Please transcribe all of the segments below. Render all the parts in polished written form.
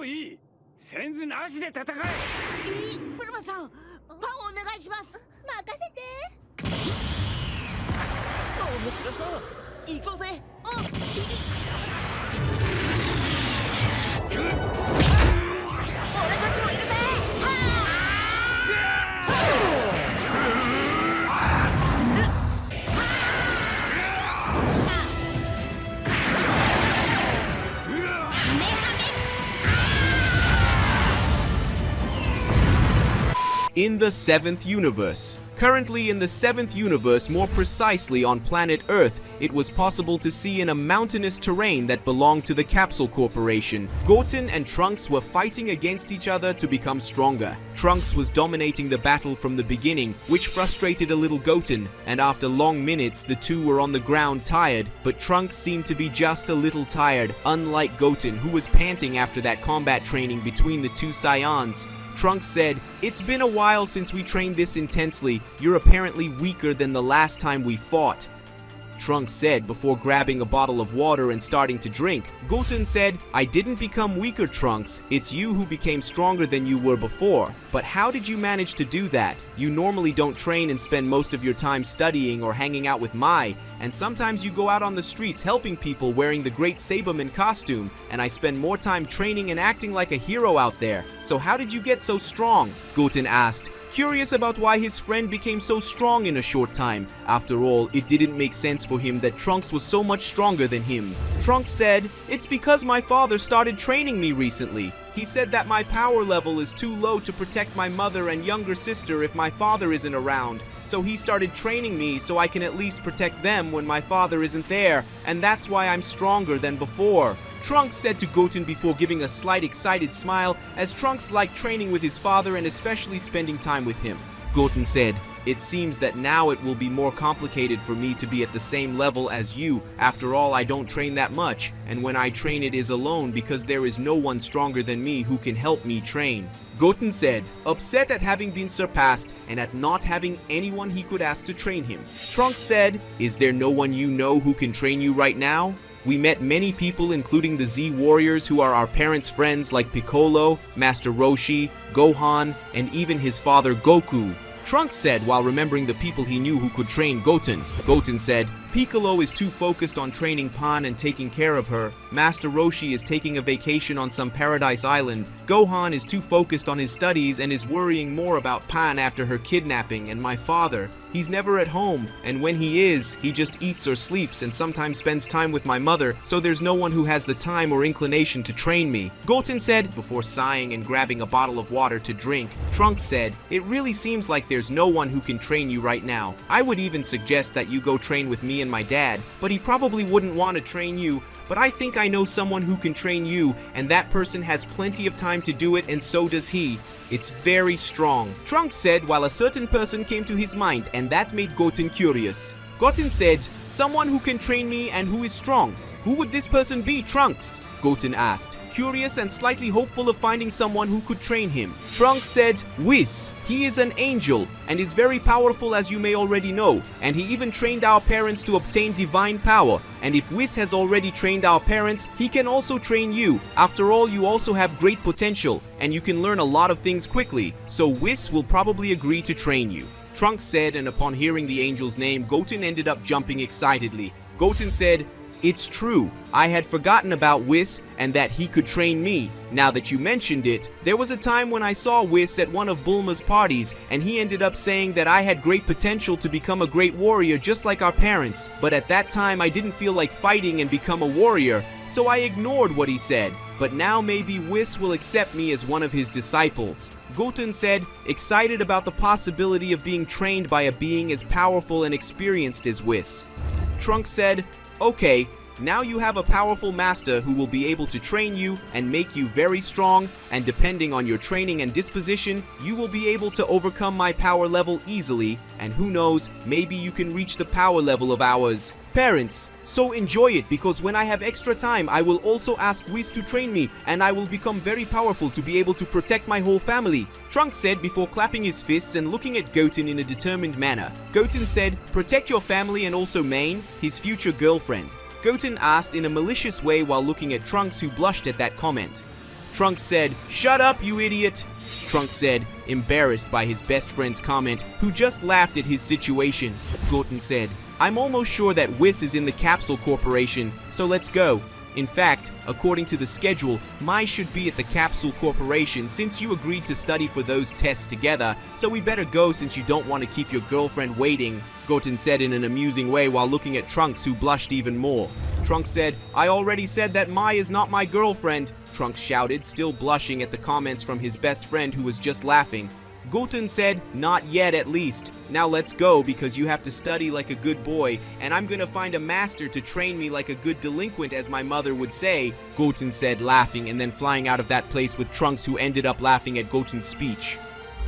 もういい。センズなしで戦え。ブルマさん、パンお願いします。任せて。面白そう。行こうぜ。俺たちもいるぜ。In the 7th universe. Currently in the 7th universe, more precisely on planet Earth, it was possible to see in a mountainous terrain that belonged to the Capsule Corporation. Goten and Trunks were fighting against each other to become stronger. Trunks was dominating the battle from the beginning, which frustrated a little Goten, and after long minutes the two were on the ground tired, but Trunks seemed to be just a little tired, unlike Goten, who was panting after that combat training between the two Saiyans. Trunks said, "It's been a while since we trained this intensely. You're apparently weaker than the last time we fought." Trunks said before grabbing a bottle of water and starting to drink. Goten said, "I didn't become weaker, Trunks. It's you who became stronger than you were before. But how did you manage to do that? You normally don't train and spend most of your time studying or hanging out with Mai, and sometimes you go out on the streets helping people wearing the great Saberman costume, and I spend more time training and acting like a hero out there. So how did you get so strong?" Goten asked, curious about why his friend became so strong in a short time. After all, it didn't make sense for him that Trunks was so much stronger than him. Trunks said, "It's because my father started training me recently. He said that my power level is too low to protect my mother and younger sister if my father isn't around. So he started training me so I can at least protect them when my father isn't there, and that's why I'm stronger than before." Trunks said to Goten before giving a slight excited smile, as Trunks liked training with his father and especially spending time with him. Goten said, "It seems that now it will be more complicated for me to be at the same level as you. After all, I don't train that much, and when I train it is alone because there is no one stronger than me who can help me train." Goten said, upset at having been surpassed and at not having anyone he could ask to train him. Trunks said, "Is there no one you know who can train you right now? We met many people including the Z Warriors who are our parents' friends like Piccolo, Master Roshi, Gohan, and even his father Goku." Trunks said while remembering the people he knew who could train Goten. Goten said, "Piccolo is too focused on training Pan and taking care of her. Master Roshi is taking a vacation on some paradise island. Gohan is too focused on his studies and is worrying more about Pan after her kidnapping, and my father, he's never at home, and when he is, he just eats or sleeps and sometimes spends time with my mother, so there's no one who has the time or inclination to train me." Goten said, before sighing and grabbing a bottle of water to drink. Trunks said, "It really seems like there's no one who can train you right now. I would even suggest that you go train with me and my dad, but he probably wouldn't want to train you. But I think I know someone who can train you, and that person has plenty of time to do it, and so does he. It's very strong." Trunks said while a certain person came to his mind, and that made Goten curious. Goten said, "Someone who can train me and who is strong. Who would this person be, Trunks?" Goten asked, curious and slightly hopeful of finding someone who could train him. Trunks said, "Whis. He is an angel and is very powerful, as you may already know, and he even trained our parents to obtain divine power. And if Whis has already trained our parents, he can also train you. After all, you also have great potential, and you can learn a lot of things quickly, so Whis will probably agree to train you." Trunks said, and upon hearing the angel's name, Goten ended up jumping excitedly. Goten said, "It's true. I had forgotten about Whis and that he could train me. Now that you mentioned it, there was a time when I saw Whis at one of Bulma's parties, and he ended up saying that I had great potential to become a great warrior just like our parents. But at that time I didn't feel like fighting and become a warrior, so I ignored what he said. But now maybe Whis will accept me as one of his disciples." Goten said, excited about the possibility of being trained by a being as powerful and experienced as Whis. Trunks said, "Okay, now you have a powerful master who will be able to train you and make you very strong, and depending on your training and disposition, you will be able to overcome my power level easily, and who knows, maybe you can reach the power level of ours parents. So enjoy it, because when I have extra time, I will also ask Whis to train me, and I will become very powerful to be able to protect my whole family." Trunks said before clapping his fists and looking at Goten in a determined manner. Goten said, "Protect your family and also Main, his future girlfriend." Goten asked in a malicious way while looking at Trunks, who blushed at that comment. Trunks said, "Shut up, you idiot." Trunks said, embarrassed by his best friend's comment, who just laughed at his situation. Goten said, "I'm almost sure that Whis is in the Capsule Corporation, so let's go. In fact, according to the schedule, Mai should be at the Capsule Corporation since you agreed to study for those tests together, so we better go since you don't want to keep your girlfriend waiting," Goten said in an amusing way while looking at Trunks, who blushed even more. Trunks said, "I already said that Mai is not my girlfriend," Trunks shouted, still blushing at the comments from his best friend who was just laughing. Goten said, "Not yet at least. Now let's go because you have to study like a good boy, and I'm gonna find a master to train me like a good delinquent as my mother would say," Goten said, laughing and then flying out of that place with Trunks, who ended up laughing at Goten's speech.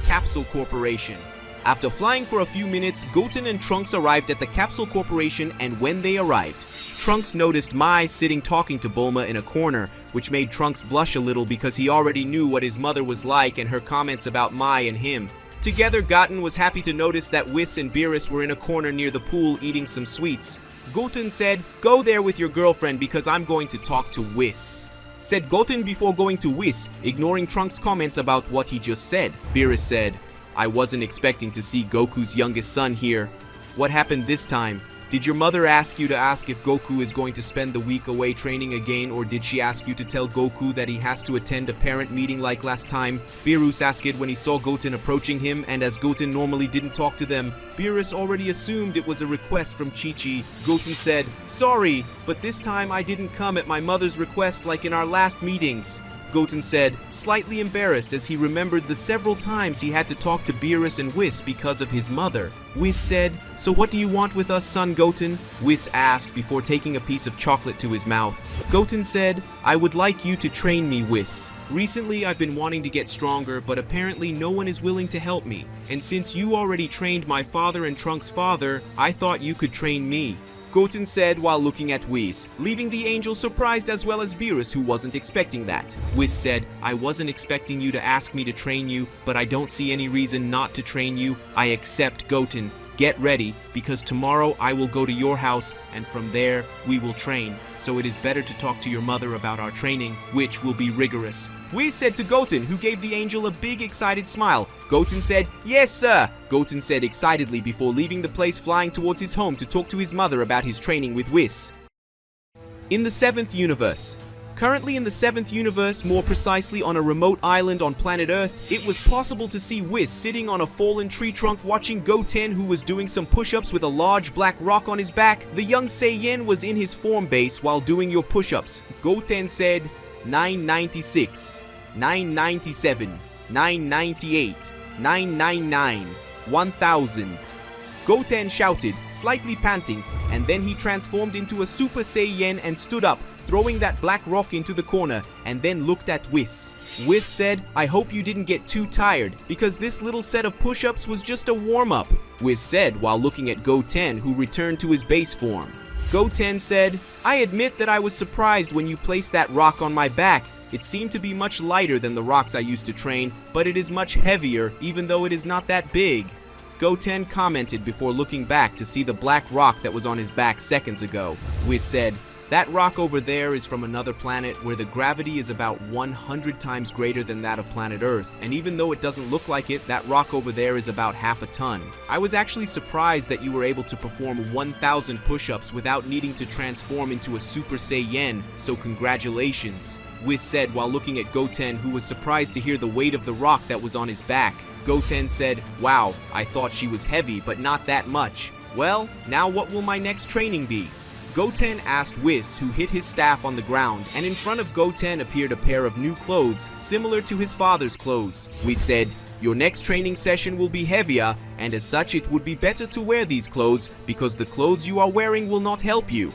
Capsule Corporation. After flying for a few minutes, Goten and Trunks arrived at the Capsule Corporation, and when they arrived, Trunks noticed Mai sitting talking to Bulma in a corner, which made Trunks blush a little because he already knew what his mother was like and her comments about Mai and him. Together, Goten was happy to notice that Whis and Beerus were in a corner near the pool eating some sweets. Goten said, "Go there with your girlfriend because I'm going to talk to Whis," said Goten before going to Whis, ignoring Trunks' comments about what he just said. Beerus said, "I wasn't expecting to see Goku's youngest son here. What happened this time? Did your mother ask you to ask if Goku is going to spend the week away training again, or did she ask you to tell Goku that he has to attend a parent meeting like last time?" Beerus asked when he saw Goten approaching him, and as Goten normally didn't talk to them, Beerus already assumed it was a request from Chi-Chi. Goten said, "Sorry, but this time I didn't come at my mother's request like in our last meetings." Goten said, slightly embarrassed as he remembered the several times he had to talk to Beerus and Whis because of his mother. Whis said, "So what do you want with us, son Goten?" Whis asked before taking a piece of chocolate to his mouth. Goten said, "I would like you to train me, Whis. Recently I've been wanting to get stronger, but apparently no one is willing to help me. And since you already trained my father and Trunks' father, I thought you could train me," Goten said while looking at Whis, leaving the angel surprised as well as Beerus, who wasn't expecting that. Whis said, "I wasn't expecting you to ask me to train you, but I don't see any reason not to train you. I accept, Goten. Get ready, because tomorrow I will go to your house, and from there we will train. So it is better to talk to your mother about our training, which will be rigorous." Whis said to Goten, who gave the angel a big excited smile. Goten said, "Yes, sir," Goten said excitedly before leaving the place, flying towards his home to talk to his mother about his training with Whis. In the 7th universe. Currently in the 7th universe, more precisely on a remote island on planet Earth, it was possible to see Whis sitting on a fallen tree trunk watching Goten, who was doing some push-ups with a large black rock on his back. The young Saiyan was in his form base while doing your push-ups. Goten said, 996, 997, 998, 999, 1000. Goten shouted, slightly panting, and then he transformed into a Super Saiyan and stood up, throwing that black rock into the corner, and then looked at Whis. Whis said, "I hope you didn't get too tired, because this little set of push-ups was just a warm-up," Whis said while looking at Goten, who returned to his base form. Goten said, "I admit that I was surprised when you placed that rock on my back. It seemed to be much lighter than the rocks I used to train, but it is much heavier, even though it is not that big." Goten commented before looking back to see the black rock that was on his back seconds ago. Whis said, "That rock over there is from another planet where the gravity is about 100 times greater than that of planet Earth, and even though it doesn't look like it, that rock over there is about half a ton. I was actually surprised that you were able to perform 1,000 push-ups without needing to transform into a Super Saiyan, so congratulations," Whis said while looking at Goten, who was surprised to hear the weight of the rock that was on his back. Goten said, "Wow, I thought she was heavy, but not that much. Well, now what will my next training be?" Goten asked Whis, who hit his staff on the ground, and in front of Goten appeared a pair of new clothes, similar to his father's clothes. Whis said, "Your next training session will be heavier, and as such it would be better to wear these clothes, because the clothes you are wearing will not help you,"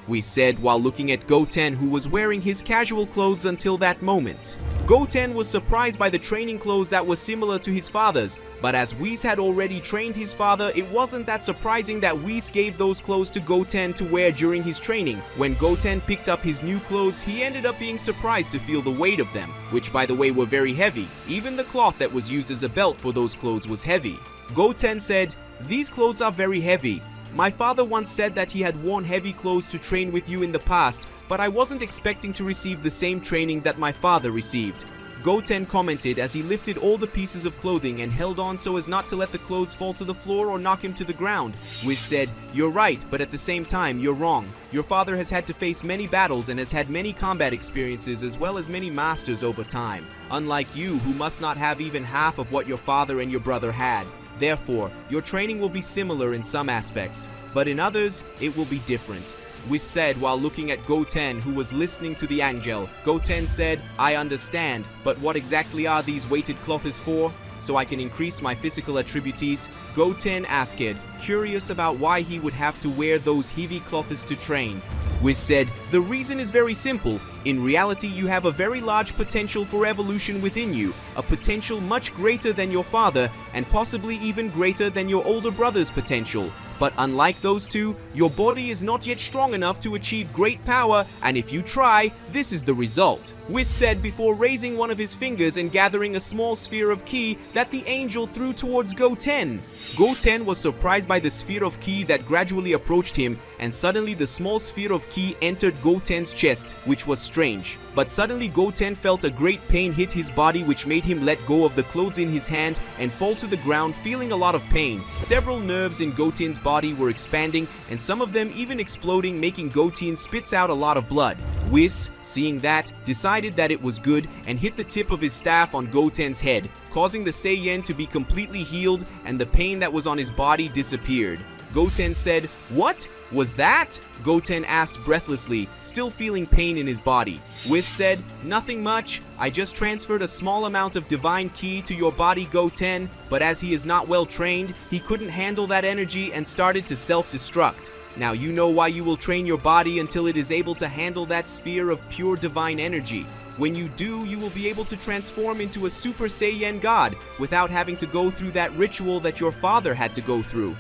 Whis said while looking at Goten, who was wearing his casual clothes until that moment. Goten was surprised by the training clothes that was similar to his father's, but as Whis had already trained his father, it wasn't that surprising that Whis gave those clothes to Goten to wear during his training. When Goten picked up his new clothes, he ended up being surprised to feel the weight of them, which by the way were very heavy. Even the cloth that was used as a belt for those clothes was heavy. Goten said, "These clothes are very heavy. My father once said that he had worn heavy clothes to train with you in the past, but I wasn't expecting to receive the same training that my father received. Goten commented as he lifted all the pieces of clothing and held on so as not to let the clothes fall to the floor or knock him to the ground. Whis said, "You're right, but at the same time, you're wrong. Your father has had to face many battles and has had many combat experiences as well as many masters over time, unlike you who must not have even half of what your father and your brother had. Therefore, your training will be similar in some aspects, but in others, it will be different." Whis said while looking at Goten, who was listening to the angel. Goten said, "I understand, but what exactly are these weighted clothes for? So I can increase my physical attributes?" Goten asked, curious about why he would have to wear those heavy clothes to train. Whis said, "The reason is very simple. In reality, you have a very large potential for evolution within you, a potential much greater than your father, and possibly even greater than your older brother's potential. But unlike those two, your body is not yet strong enough to achieve great power, and if you try, this is the result." Whis said before raising one of his fingers and gathering a small sphere of ki that the angel threw towards Goten. Goten was surprised by the sphere of ki that gradually approached him, and suddenly the small sphere of ki entered Goten's chest, which was strange. But suddenly Goten felt a great pain hit his body, which made him let go of the clothes in his hand and fall to the ground, feeling a lot of pain. Several nerves in Goten's body were expanding, and some of them even exploding, making Goten spits out a lot of blood. Whis, seeing that, decided that it was good and hit the tip of his staff on Goten's head, causing the Saiyan to be completely healed and the pain that was on his body disappeared. Goten said, "What was that?" Goten asked breathlessly, still feeling pain in his body. Whis said, "Nothing much. I just transferred a small amount of divine ki to your body, Goten, but as he is not well trained, he couldn't handle that energy and started to self-destruct. Now you know why you will train your body until it is able to handle that sphere of pure divine energy. When you do, you will be able to transform into a Super Saiyan God without having to go through that ritual that your father had to go through."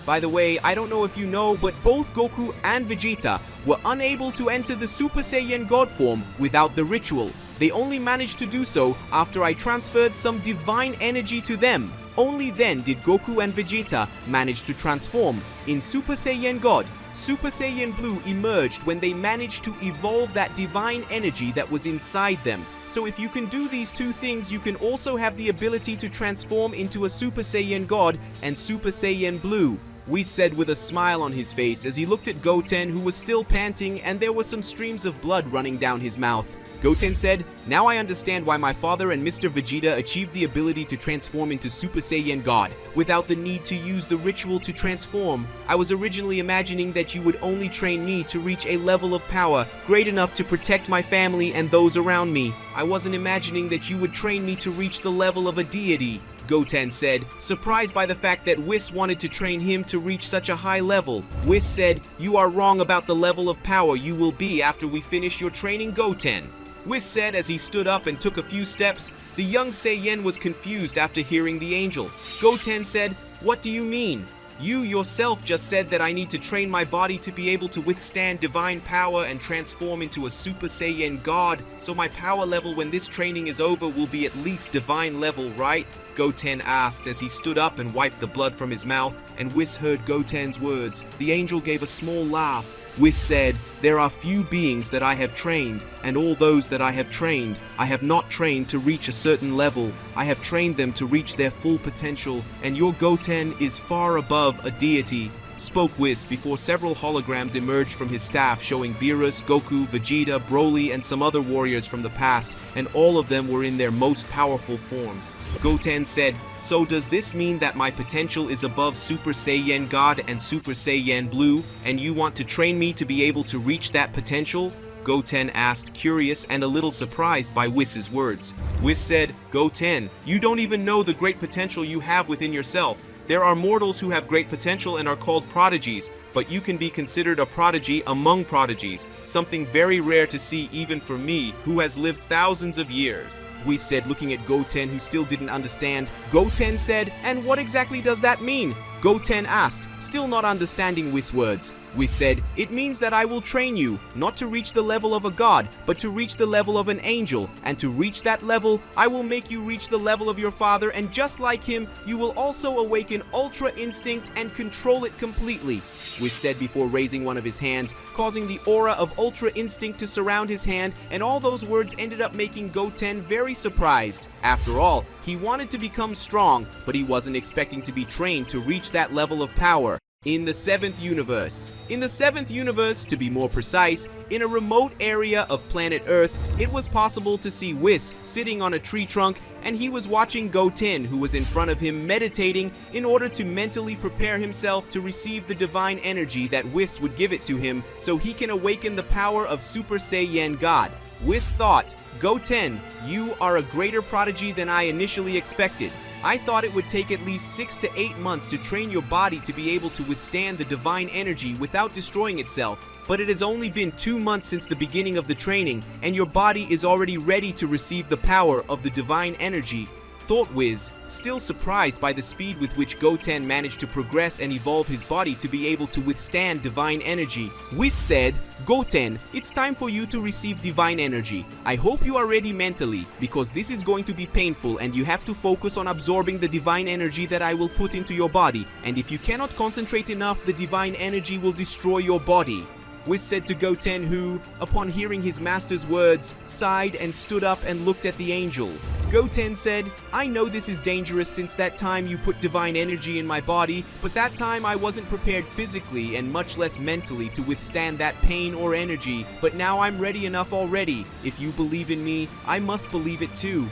By the way, I don't know if you know, but both Goku and Vegeta were unable to enter the Super Saiyan God form without the ritual. They only managed to do so after I transferred some divine energy to them. Only then did Goku and Vegeta manage to transform. In Super Saiyan God, Super Saiyan Blue emerged when they managed to evolve that divine energy that was inside them. So if you can do these two things, you can also have the ability to transform into a Super Saiyan God and Super Saiyan Blue. Whis said with a smile on his face as he looked at Goten, who was still panting and there were some streams of blood running down his mouth. Goten said, "Now I understand why my father and Mr. Vegeta achieved the ability to transform into Super Saiyan God without the need to use the ritual to transform. I was originally imagining that you would only train me to reach a level of power great enough to protect my family and those around me. I wasn't imagining that you would train me to reach the level of a deity," Goten said, surprised by the fact that Whis wanted to train him to reach such a high level. Whis said, "You are wrong about the level of power you will be after we finish your training, Goten." Whis said as he stood up and took a few steps. The young Saiyan was confused after hearing the angel. Goten said, "What do you mean? You yourself just said that I need to train my body to be able to withstand divine power and transform into a Super Saiyan God, so my power level when this training is over will be at least divine level, right?" Goten asked as he stood up and wiped the blood from his mouth, and Whis heard Goten's words. The angel gave a small laugh. Whis said, "There are few beings that I have trained, and all those that I have trained, I have not trained to reach a certain level. I have trained them to reach their full potential, and your Goten is far above a deity," spoke Whis before several holograms emerged from his staff showing Beerus, Goku, Vegeta, Broly, and some other warriors from the past, and all of them were in their most powerful forms. Goten said, "So does this mean that my potential is above Super Saiyan God and Super Saiyan Blue, and you want to train me to be able to reach that potential?" Goten asked, curious and a little surprised by Whis' words. Whis said, "Goten, you don't even know the great potential you have within yourself. There are mortals who have great potential and are called prodigies, but you can be considered a prodigy among prodigies, something very rare to see even for me, who has lived thousands of years." Whis said, looking at Goten, who still didn't understand. Goten said, "And what exactly does that mean?" Goten asked, still not understanding Whis' words. Whis said, "It means that I will train you, not to reach the level of a god, but to reach the level of an angel, and to reach that level, I will make you reach the level of your father, and just like him, you will also awaken Ultra Instinct and control it completely," Whis said before raising one of his hands, causing the aura of Ultra Instinct to surround his hand, and all those words ended up making Goten very surprised. After all, he wanted to become strong, but he wasn't expecting to be trained to reach that level of power. In the 7th universe. In the 7th universe, to be more precise, in a remote area of planet Earth, it was possible to see Whis sitting on a tree trunk, and he was watching Goten, who was in front of him meditating in order to mentally prepare himself to receive the divine energy that Whis would give it to him so he can awaken the power of Super Saiyan God. Whis thought, "Goten, you are a greater prodigy than I initially expected. I thought it would take at least 6 to 8 months to train your body to be able to withstand the divine energy without destroying itself. But it has only been 2 months since the beginning of the training, and your body is already ready to receive the power of the divine energy," thought Whis, still surprised by the speed with which Goten managed to progress and evolve his body to be able to withstand divine energy. Whis said, "Goten, it's time for you to receive divine energy. I hope you are ready mentally, because this is going to be painful and you have to focus on absorbing the divine energy that I will put into your body, and if you cannot concentrate enough, the divine energy will destroy your body," Whis said to Goten, who, upon hearing his master's words, sighed and stood up and looked at the angel. Goten said, "I know this is dangerous since that time you put divine energy in my body, but that time I wasn't prepared physically and much less mentally to withstand that pain or energy, but now I'm ready enough already. If you believe in me, I must believe it too,"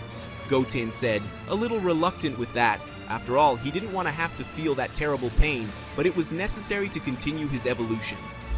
Goten said, a little reluctant with that. After all, he didn't want to have to feel that terrible pain, but it was necessary to continue his evolution.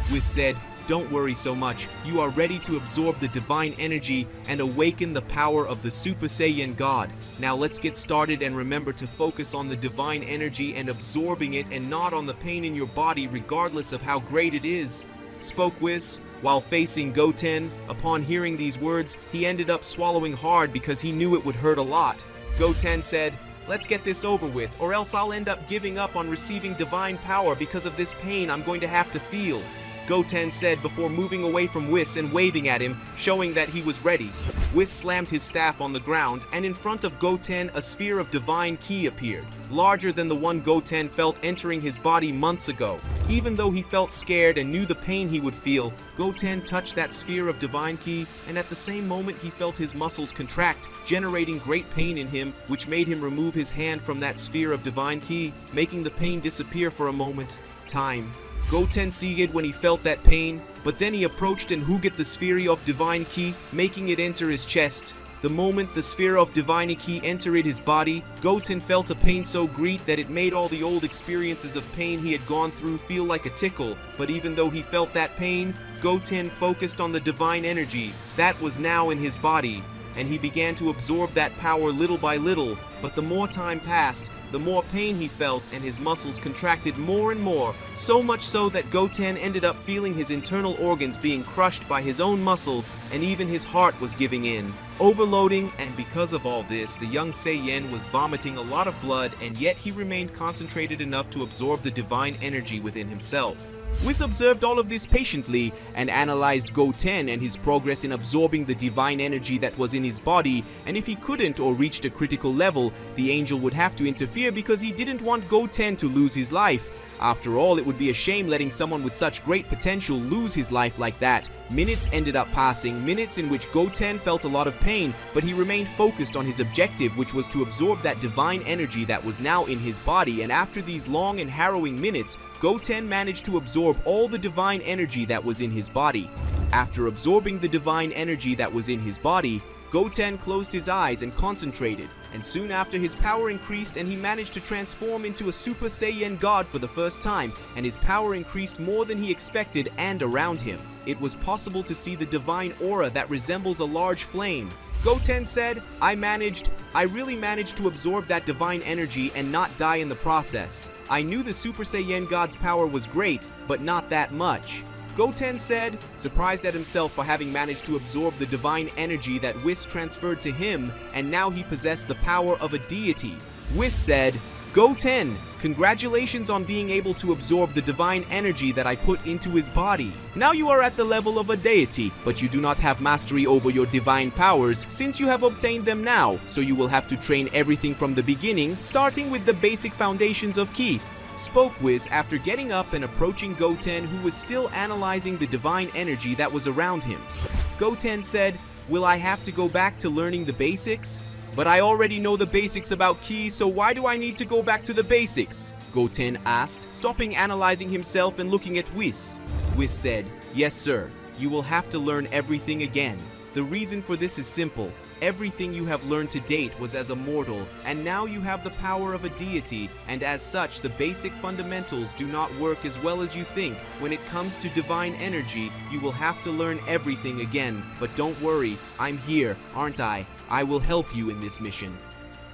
Whis said, "Don't worry so much. You are ready to absorb the divine energy and awaken the power of the Super Saiyan God. Now let's get started and remember to focus on the divine energy and absorbing it and not on the pain in your body regardless of how great it is," spoke Whis. While facing Goten, upon hearing these words, he ended up swallowing hard because he knew it would hurt a lot. Goten said, "Let's get this over with, or else I'll end up giving up on receiving divine power because of this pain I'm going to have to feel," Goten said before moving away from Whis and waving at him, showing that he was ready. Whis slammed his staff on the ground, and in front of Goten a sphere of divine ki appeared, larger than the one Goten felt entering his body months ago. Even though he felt scared and knew the pain he would feel, Goten touched that sphere of divine ki, and at the same moment he felt his muscles contract, generating great pain in him, which made him remove his hand from that sphere of divine ki, making the pain disappear for a moment. Time. Goten sighed when he felt that pain, but then he approached and hooted the sphere of divine ki, making it enter his chest. The moment the sphere of divine ki entered his body, Goten felt a pain so great that it made all the old experiences of pain he had gone through feel like a tickle. But even though he felt that pain, Goten focused on the divine energy that was now in his body, and he began to absorb that power little by little. But the more time passed, the more pain he felt, and his muscles contracted more and more, so much so that Goten ended up feeling his internal organs being crushed by his own muscles, and even his heart was giving in. Overloading, and because of all this, the young Saiyan was vomiting a lot of blood, and yet he remained concentrated enough to absorb the divine energy within himself. Whis observed all of this patiently and analyzed Goten and his progress in absorbing the divine energy that was in his body, and if he couldn't or reached a critical level, the angel would have to interfere because he didn't want Goten to lose his life. After all, it would be a shame letting someone with such great potential lose his life like that. Minutes ended up passing, minutes in which Goten felt a lot of pain, but he remained focused on his objective, which was to absorb that divine energy that was now in his body, and after these long and harrowing minutes, Goten managed to absorb all the divine energy that was in his body. After absorbing the divine energy that was in his body, Goten closed his eyes and concentrated, and soon after his power increased and he managed to transform into a Super Saiyan God for the first time, and his power increased more than he expected and around him. It was possible to see the divine aura that resembles a large flame. Goten said, I really managed to absorb that divine energy and not die in the process. I knew the Super Saiyan God's power was great, but not that much. Goten said, surprised at himself for having managed to absorb the divine energy that Whis transferred to him, and now he possessed the power of a deity. Whis said, Goten, congratulations on being able to absorb the divine energy that I put into his body. Now you are at the level of a deity, but you do not have mastery over your divine powers since you have obtained them now, so you will have to train everything from the beginning, starting with the basic foundations of ki, spoke Whis after getting up and approaching Goten, who was still analyzing the divine energy that was around him. Goten said, "Will I have to go back to learning the basics? But I already know the basics about ki, so why do I need to go back to the basics?" Goten asked, stopping analyzing himself and looking at Whis. Whis said, "Yes sir, you will have to learn everything again. The reason for this is simple. Everything you have learned to date was as a mortal, and now you have the power of a deity, and as such the basic fundamentals do not work as well as you think. When it comes to divine energy, you will have to learn everything again. But don't worry, I'm here, aren't I? I will help you in this mission."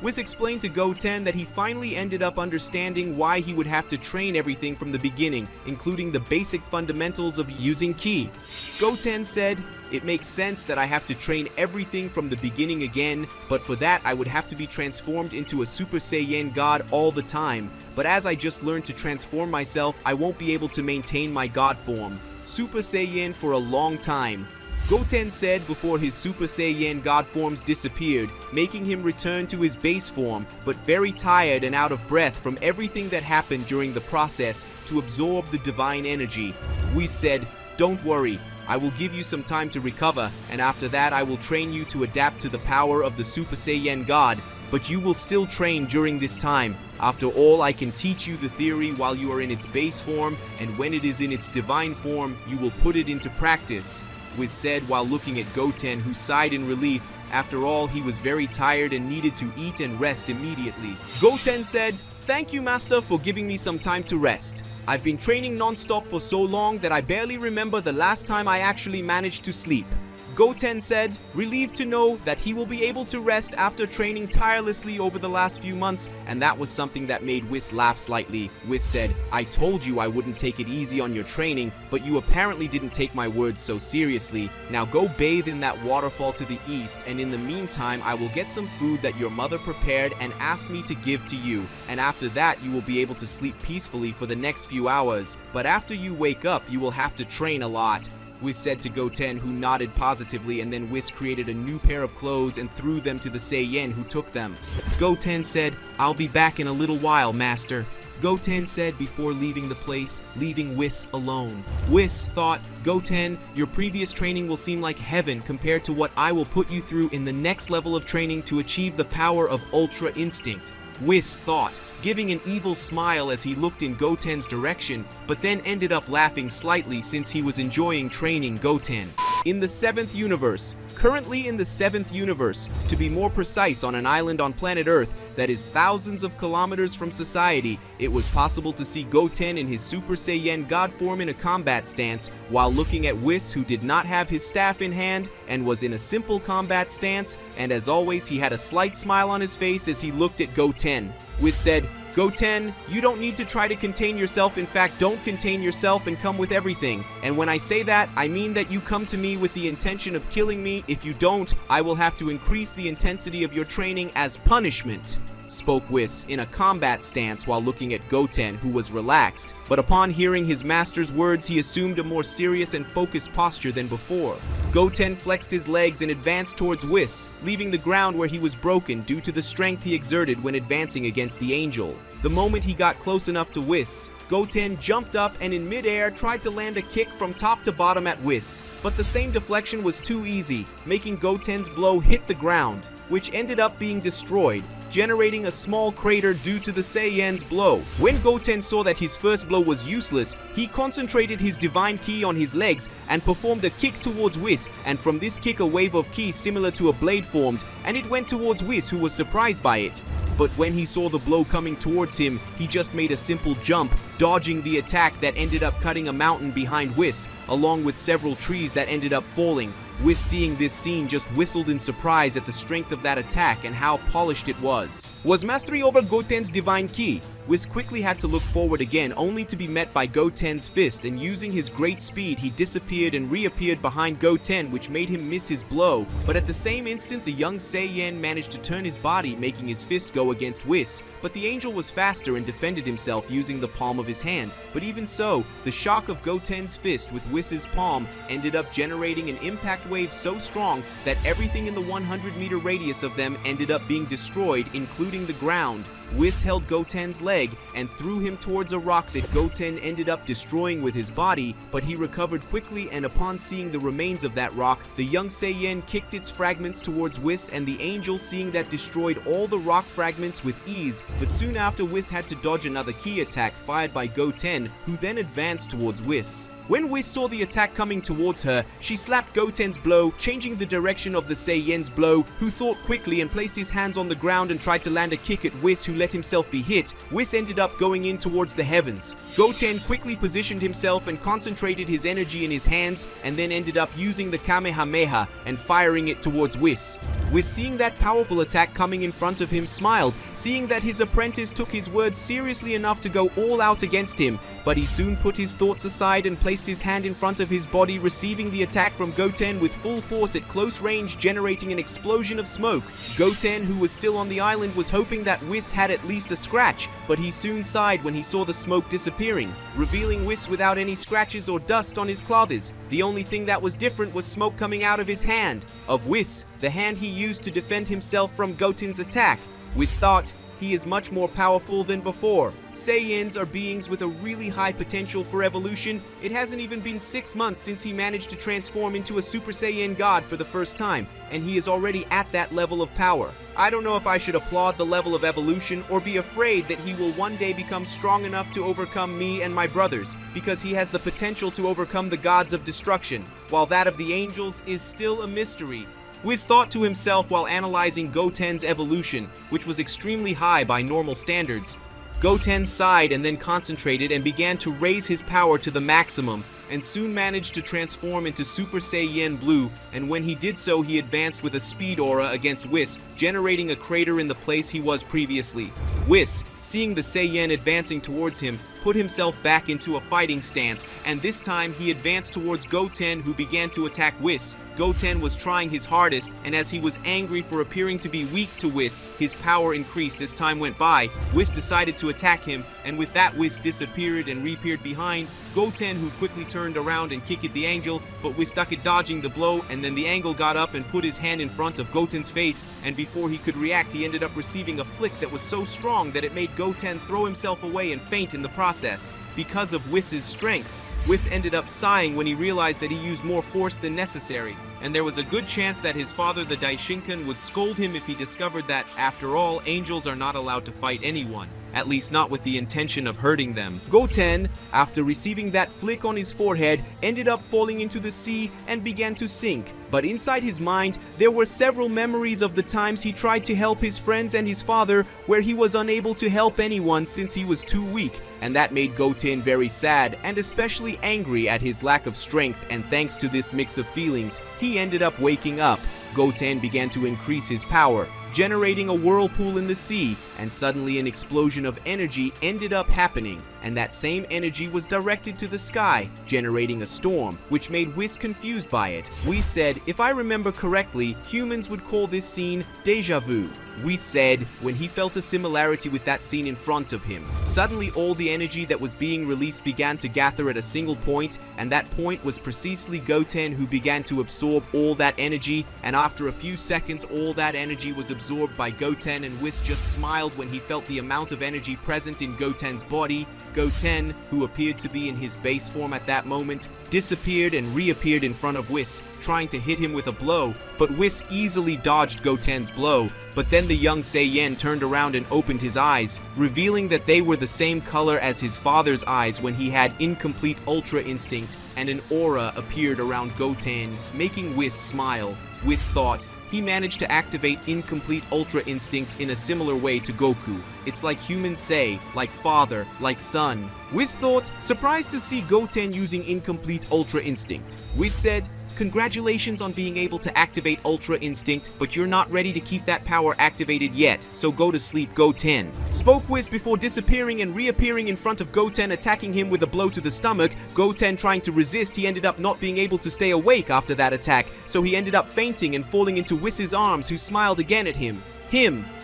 Whis explained to Goten that he finally ended up understanding why he would have to train everything from the beginning, including the basic fundamentals of using ki. Goten said, "It makes sense that I have to train everything from the beginning again, but for that I would have to be transformed into a Super Saiyan God all the time. But as I just learned to transform myself, I won't be able to maintain my God form. Super Saiyan for a long time." Goten said before his Super Saiyan God forms disappeared, making him return to his base form, but very tired and out of breath from everything that happened during the process to absorb the divine energy. Whis said, "Don't worry, I will give you some time to recover, and after that I will train you to adapt to the power of the Super Saiyan God, but you will still train during this time. After all, I can teach you the theory while you are in its base form, and when it is in its divine form, you will put it into practice," Whis said while looking at Goten, who sighed in relief. After all, he was very tired and needed to eat and rest immediately. Goten said, "Thank you, Master, for giving me some time to rest. I've been training non-stop for so long that I barely remember the last time I actually managed to sleep." Goten said, relieved to know that he will be able to rest after training tirelessly over the last few months, and that was something that made Whis laugh slightly. Whis said, "I told you I wouldn't take it easy on your training, but you apparently didn't take my words so seriously. Now go bathe in that waterfall to the east, and in the meantime I will get some food that your mother prepared and asked me to give to you, and after that you will be able to sleep peacefully for the next few hours. But after you wake up, you will have to train a lot," Whis said to Goten, who nodded positively, and then Whis created a new pair of clothes and threw them to the Saiyan, who took them. Goten said, "I'll be back in a little while, Master," Goten said before leaving the place, leaving Whis alone. Whis thought, "Goten, your previous training will seem like heaven compared to what I will put you through in the next level of training to achieve the power of Ultra Instinct." Whis thought, giving an evil smile as he looked in Goten's direction, but then ended up laughing slightly since he was enjoying training Goten. In the 7th universe, currently in the 7th universe, to be more precise, on an island on planet Earth that is thousands of kilometers from society, it was possible to see Goten in his Super Saiyan God form in a combat stance, while looking at Whis, who did not have his staff in hand and was in a simple combat stance, and as always he had a slight smile on his face as he looked at Goten. Whis said, "Goten, you don't need to try to contain yourself. In fact, don't contain yourself and come with everything. And when I say that, I mean that you come to me with the intention of killing me. If you don't, I will have to increase the intensity of your training as punishment," spoke Whis in a combat stance while looking at Goten, who was relaxed. But upon hearing his master's words, he assumed a more serious and focused posture than before. Goten flexed his legs and advanced towards Whis, leaving the ground where he was broken due to the strength he exerted when advancing against the angel. The moment he got close enough to Whis, Goten jumped up and in midair tried to land a kick from top to bottom at Whis, but the same deflection was too easy, making Goten's blow hit the ground, which ended up being destroyed, generating a small crater due to the Saiyan's blow. When Goten saw that his first blow was useless, he concentrated his divine ki on his legs and performed a kick towards Whis, and from this kick a wave of ki similar to a blade formed, and it went towards Whis, who was surprised by it. But when he saw the blow coming towards him, he just made a simple jump, dodging the attack that ended up cutting a mountain behind Whis, along with several trees that ended up falling. Whis, seeing this scene, just whistled in surprise at the strength of that attack and how polished it was. Was mastery over Goten's divine ki? Whis quickly had to look forward again, only to be met by Goten's fist, and using his great speed, he disappeared and reappeared behind Goten, which made him miss his blow. But at the same instant, the young Saiyan managed to turn his body, making his fist go against Whis. But the angel was faster and defended himself using the palm of his hand. But even so, the shock of Goten's fist with Whis' palm ended up generating an impact wave so strong that everything in the 100-meter radius of them ended up being destroyed, including the ground. Whis held Goten's leg and threw him towards a rock that Goten ended up destroying with his body, but he recovered quickly, and upon seeing the remains of that rock, the young Saiyan kicked its fragments towards Whis, and the angel, seeing that, destroyed all the rock fragments with ease. But soon after, Whis had to dodge another key attack fired by Goten, who then advanced towards Whis. When Whis saw the attack coming towards her, she slapped Goten's blow, changing the direction of the Saiyan's blow, who thought quickly and placed his hands on the ground and tried to land a kick at Whis, who let himself be hit. Whis ended up going in towards the heavens. Goten quickly positioned himself and concentrated his energy in his hands, and then ended up using the Kamehameha and firing it towards Whis. Whis, seeing that powerful attack coming in front of him, smiled, seeing that his apprentice took his words seriously enough to go all out against him. But he soon put his thoughts aside and placed his hand in front of his body, receiving the attack from Goten with full force at close range, generating an explosion of smoke. Goten, who was still on the island, was hoping that Whis had at least a scratch, but he soon sighed when he saw the smoke disappearing, revealing Whis without any scratches or dust on his clothes. The only thing that was different was smoke coming out of his hand, of Whis, the hand he used to defend himself from Goten's attack. Whis thought, he is much more powerful than before. Saiyans are beings with a really high potential for evolution. It hasn't even been 6 months since he managed to transform into a Super Saiyan God for the first time, and he is already at that level of power. I don't know if I should applaud the level of evolution or be afraid that he will one day become strong enough to overcome me and my brothers, because he has the potential to overcome the gods of destruction, while that of the angels is still a mystery. Whis thought to himself while analyzing Goten's evolution, which was extremely high by normal standards. Goten sighed and then concentrated and began to raise his power to the maximum, and soon managed to transform into Super Saiyan Blue, and when he did so, he advanced with a speed aura against Whis, generating a crater in the place he was previously. Whis, seeing the Saiyan advancing towards him, put himself back into a fighting stance, and this time he advanced towards Goten, who began to attack Whis. Goten was trying his hardest, and as he was angry for appearing to be weak to Whis, his power increased as time went by. Whis decided to attack him, and with that, Whis disappeared and reappeared behind Goten, who quickly turned around and kicked at the angel, but Whis stuck at dodging the blow, and then the angel got up and put his hand in front of Goten's face, and before he could react, he ended up receiving a flick that was so strong that it made Goten throw himself away and faint in the process. Because of Whis' strength, Whis ended up sighing when he realized that he used more force than necessary, and there was a good chance that his father, the Daishinkan, would scold him if he discovered that, after all, angels are not allowed to fight anyone, at least not with the intention of hurting them. Goten, after receiving that flick on his forehead, ended up falling into the sea and began to sink. But inside his mind, there were several memories of the times he tried to help his friends and his father, where he was unable to help anyone since he was too weak, and that made Goten very sad and especially angry at his lack of strength, and thanks to this mix of feelings, he ended up waking up. Goten began to increase his power, generating a whirlpool in the sea, and suddenly an explosion of energy ended up happening, and that same energy was directed to the sky, generating a storm, which made Whis confused by it. Whis said, if I remember correctly, humans would call this scene deja vu. Whis said when he felt a similarity with that scene in front of him. Suddenly all the energy that was being released began to gather at a single point, and that point was precisely Goten, who began to absorb all that energy, and after a few seconds all that energy was absorbed by Goten, and Whis just smiled when he felt the amount of energy present in Goten's body. Goten, who appeared to be in his base form at that moment, disappeared and reappeared in front of Whis, trying to hit him with a blow, but Whis easily dodged Goten's blow. But then the young Saiyan turned around and opened his eyes, revealing that they were the same color as his father's eyes when he had incomplete Ultra Instinct, and an aura appeared around Goten, making Whis smile. Whis thought, he managed to activate incomplete Ultra Instinct in a similar way to Goku. It's like humans say, like father, like son. Whis thought, surprised to see Goten using incomplete Ultra Instinct. Whis said, congratulations on being able to activate Ultra Instinct, but you're not ready to keep that power activated yet, so go to sleep, Goten. Spoke Whis before disappearing and reappearing in front of Goten, attacking him with a blow to the stomach. Goten trying to resist, he ended up not being able to stay awake after that attack, so he ended up fainting and falling into Whis' arms, who smiled again at him.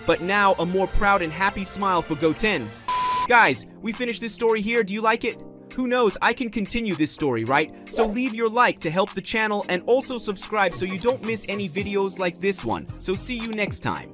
But now a more proud and happy smile for Goten. Guys, we finished this story here. Do you like it? Who knows, I can continue this story, right? So leave your like to help the channel and also subscribe so you don't miss any videos like this one. So see you next time.